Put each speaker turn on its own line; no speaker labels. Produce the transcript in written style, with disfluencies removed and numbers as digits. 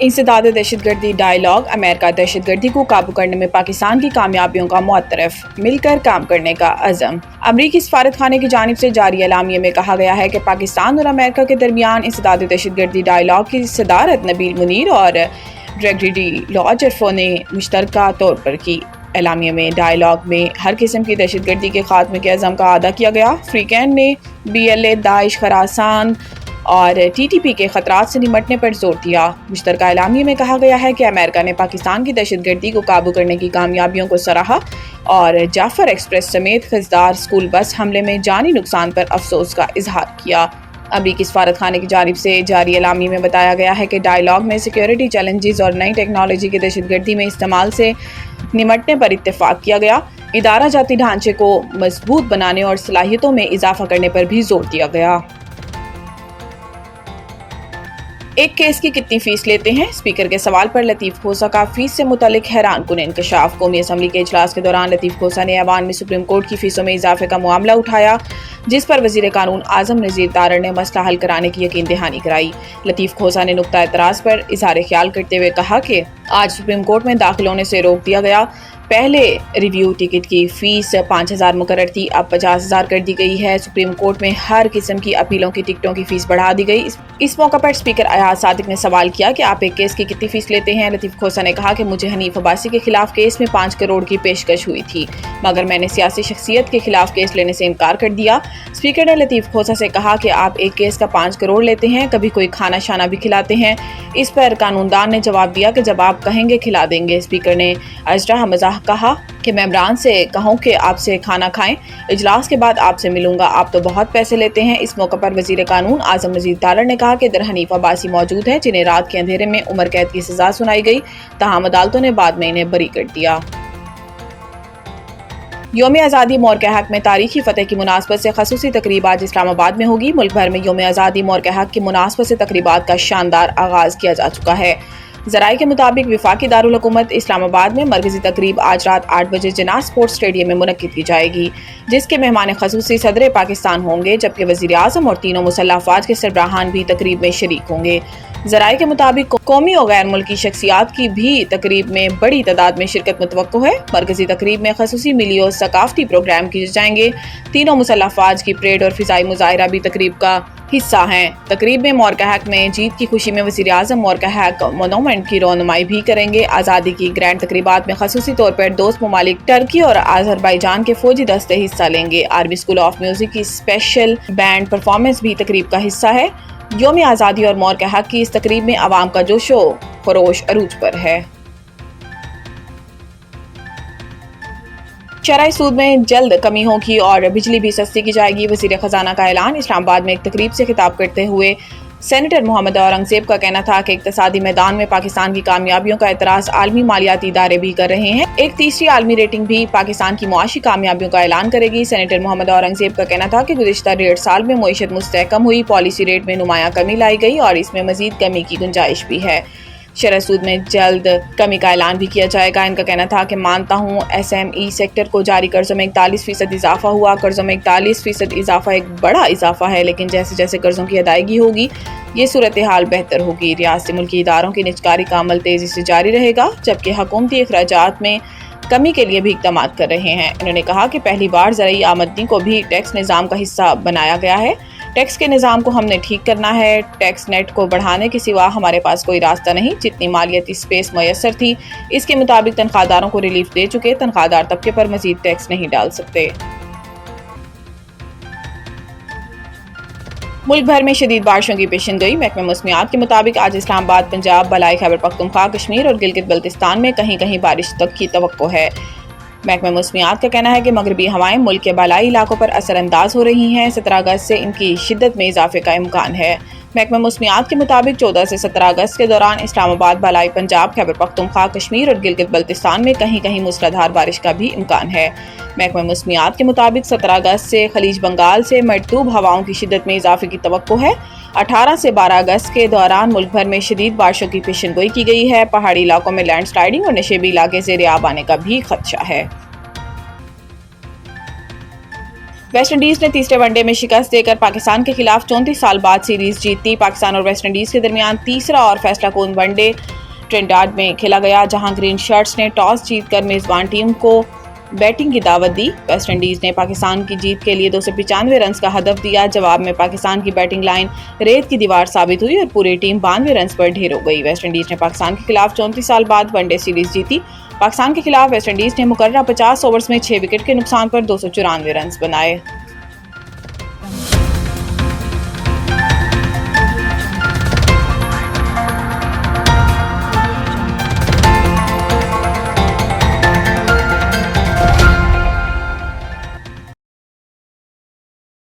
इंसदाद दहशत गर्दी dialogue, America दहशत गर्दी को काबू करने में पाकिस्तान की कामयाबियों का मुअत्तरफ, मिलकर काम करने का अज़म। अमरीकी सफारत खाने की जानिब से जारी एलामिया में कहा गया है कि पाकिस्तान और अमेरिका के दरमियान इंसदाद दहशत गर्दी डायलॉग की सदारत नबील मुनीर और ग्रेगरी लॉजरफो ने मुश्तरका तौर पर की। एलामिया में डायलॉग में हर किस्म की दहशत गर्दी के खात्मे के अज़म का अदा किया गया। फ्रीकैन ने BLA, दाइश, खरासान और TTP के खतरात से निमटने पर जोर दिया। मुश्तरका एलामिया में कहा गया है कि अमेरिका ने पाकिस्तान की दहशत गर्दी को काबू करने की कामयाबियों को सराहा और जाफर एक्सप्रेस समेत खजदार स्कूल बस हमले में जानी नुकसान पर अफसोस का इजहार किया। अमरीकी सफारत खाने की जानिब से जारी एलामी में बताया गया है कि डायलॉग में सिक्योरिटी चैलेंजेस और नई टेक्नोलॉजी की दहशत गर्दी में इस्तेमाल से निमटने पर इत्तेफाक किया गया। इदारा जाती ढांचे को मजबूत बनाने और सलाहियतों में इजाफा करने पर भी जोर दिया गया। एक केस की कितनी फीस लेते हैं? स्पीकर के सवाल पर लतीफ खोसा का फीस से मुतालिक हैरान कुन इंकशाफ। कौमी असम्बली के इजलास के दौरान लतीफ खोसा ने ऐवान में सुप्रीम कोर्ट की फीसों में इजाफे का मामला उठाया, जिस पर वजीर कानून आजम नज़ीर तारड़ ने मसला हल कराने की यकीन दहानी कराई। लतीफ खोसा ने नुक्ता एतराज़ पर इजहार ख्याल करते हुए कहा कि आज सुप्रीम कोर्ट में दाखिल होने से रोक दिया गया। पहले रिव्यू टिकट की फीस 5,000 मुकर्रर थी, अब 50,000 कर दी गई है। सुप्रीम कोर्ट में हर किस्म की अपीलों की टिकटों की फीस बढ़ा दी गई। इस मौका पर स्पीकर अयाज सादिक ने सवाल किया कि आप एक केस की कितनी फीस लेते हैं? लतीफ खोसा ने कहा कि मुझे हनीफ अब्बासी के खिलाफ केस में 5 करोड़ की पेशकश हुई थी, मगर मैंने सियासी शख्सियत के खिलाफ केस लेने से इनकार कर दिया। स्पीकर ने लतीफ खोसा से कहा कि आप एक केस का 5 करोड़ लेते हैं, कभी कोई खाना शाना भी खिलाते हैं? इस पर कानूनदान ने जवाब दिया कि जब आप कहेंगे खिला देंगे। स्पीकर ने अजरा मजाह कहा कि मेंबरान से कहूं कि आपसे खाना खाएं, इजलास के बाद आपसे मिलूंगा, आप तो बहुत पैसे लेते हैं। इस मौके पर वजीर कानून आजम नज़ीर तारड़ ने कहा कि दर हनीफ अब्बासी मौजूद हैं, जिन्हें रात के अंधेरे में उम्र कैद की सजा सुनाई गई, तहाम अदालतों ने बाद में इन्हें बरी कर दिया। यौम आज़ादी मोरके हक में तारीखी फतह की मुनासबत से खसूसी तकरीब आज इस्लामाबाद में होगी। मुल्क भर में यौम आज़ादी मोरके हक की मुनासबत से तकरीबात का शानदार आगाज किया जा चुका है। ज़राए के मुताबिक वफाकी दारुल हुकूमत इस्लामाबाद में मरकजी तकरीब आज रात 8 बजे जिन्ना स्पोर्ट्स स्टेडियम में मुनक्किद की जाएगी, जिसके मेहमान खसूसी सदर पाकिस्तान होंगे, जबकि वज़ीर आज़म और तीनों मुसल्लह अफ़वाज के सरबराहान भी तकरीब में शरीक होंगे। ज़राए के मुताबिक कौमी और गैर मुल्की शख्सियात की भी तकरीब में बड़ी तादाद में शिरकत मुतवक्को है। मरकजी तकरीब में खसूसी मिली और सकाफती प्रोग्राम किए जाएंगे। तीनों मुसल्लह अफ़वाज की परेड और फ़िज़ाई मुज़ाहिरा भी तकरीब का हिस्सा हैं। तकरीब में मोरका हक में जीत की खुशी में वज़ीर आज़म मोरका हक मोनूमेंट की रौनुमाई भी करेंगे। आज़ादी की ग्रैंड तकरीबात में खसूसी तौर पर दोस्त ममालिक टर्की और आज़रबाईजान के फौजी दस्ते हिस्सा लेंगे। आर्मी स्कूल ऑफ म्यूजिक की स्पेशल बैंड परफॉर्मेंस भी तकरीब का हिस्सा है। यौम आज़ादी और मोरका हक की इस तकरीब में आवाम का जोशो खरोश अरूज पर है। शरह सूद में जल्द कमी होगी और बिजली भी सस्ती की जाएगी। वज़ीर ख़जाना का ऐलान। इस्लामाबाद में एक तकरीब से खिताब करते हुए सेनेटर मोहम्मद औरंगज़ेब का कहना था कि इक़्तिसादी मैदान में पाकिस्तान की कामयाबियों का एतराज़ आलमी मालियाती इदारे भी कर रहे हैं। एक तीसरी आलमी रेटिंग भी पाकिस्तान की मुआशी कामयाबियों का ऐलान करेगी। सेनेटर मोहम्मद औरंगज़ेब का कहना था कि गुज़िश्ता 1.5 साल में मईशत मुस्तहकम हुई, पॉलिसी रेट में नुमायां कमी लाई गई और इसमें मज़ीद कमी की गुंजाइश भी है। शरह सूद में जल्द कमी का ऐलान भी किया जाएगा। इनका कहना था कि मानता हूँ SME सेक्टर को जारी कर्जों में 41% इजाफा हुआ। कर्जों में 41% इजाफा एक बड़ा इजाफा है, लेकिन जैसे जैसे कर्जों की अदायगी होगी ये सूरत हाल बेहतर होगी। रियासती मुल्की इदारों की निजकारी का अमल तेजी से जारी रहेगा, जबकि हुकूमती अखराजात में कमी के लिए भी इक़दाम कर रहे हैं। उन्होंने कहा कि पहली बार ज़राई आमदनी को भी टैक्स निज़ाम का हिस्सा बनाया गया है। टैक्स के निज़ाम को हमने ठीक करना है। टैक्स नेट को बढ़ाने के सिवा हमारे पास कोई रास्ता नहीं। जितनी मालियाती स्पेस मैसर थी इसके मुताबिक तनख्वाहदारों को रिलीफ दे चुके। तनख्वाहदार तबके पर मजीद टैक्स नहीं डाल सकते। मुल्क भर में शदीद बारिशों की पेशन गोई। महकमा मौसमियात के मुताबिक आज इस्लामाबाद, पंजाब, बलाई खैबर पख्तूनख्वा, कश्मीर और गिलगित बल्तिस्तान में कहीं कहीं बारिश तक की तवक्को है। महकमा मौसमियात का कहना है कि मगरबी हवाएं मुल्क के बालाई इलाकों पर असरअंदाज हो रही हैं। 17 अगस्त से इनकी शिद्दत में इजाफे का इम्कान है। महकमा मौसमियात के मुताबिक 14 से 17 अगस्त के दौरान इस्लामाबाद, बलाई पंजाब, खैबर पख्तूनख्वा, कश्मीर और गिलगित बल्तिस्तान में कहीं कहीं मूसलाधार बारिश का भी इम्कान है। महकमा मौसमियात के मुताबिक 17 अगस्त से खलीज बंगाल से मरतूब हवाओं की शिद्दत में इजाफे की तवक्को है। 18 से 12 अगस्त के दौरान मुल्क भर में शदीद बारिशों की पेशन गोई की गई है। पहाड़ी इलाकों में लैंड स्लाइडिंग और नशेबी इलाके ज़ेर आब आने का भी खदशा है। ویسٹ انڈیز نے تیسرے ون ڈے میں شکست دے کر پاکستان کے خلاف 34 سال بعد سیریز جیتی۔ پاکستان اور ویسٹ انڈیز کے درمیان تیسرا اور فیصلہ کن ون ڈے ٹرینیڈاڈ میں کھیلا گیا، جہاں گرین شرٹس نے ٹاس جیت کر میزبان ٹیم کو بیٹنگ کی دعوت دی۔ ویسٹ انڈیز نے پاکستان کی جیت کے لیے 295 رنز کا ہدف دیا۔ جواب میں پاکستان کی بیٹنگ لائن ریت کی دیوار ثابت ہوئی اور پوری ٹیم 92 رنز پر ڈھیر ہو گئی۔ ویسٹ انڈیز نے پاکستان کے خلاف 34 سال بعد ون ڈے سیریز جیتی۔ پاکستان کے خلاف ویسٹ انڈیز نے مقررہ 50 اوورز میں 6 وکٹ کے نقصان پر 294 رنز بنائے۔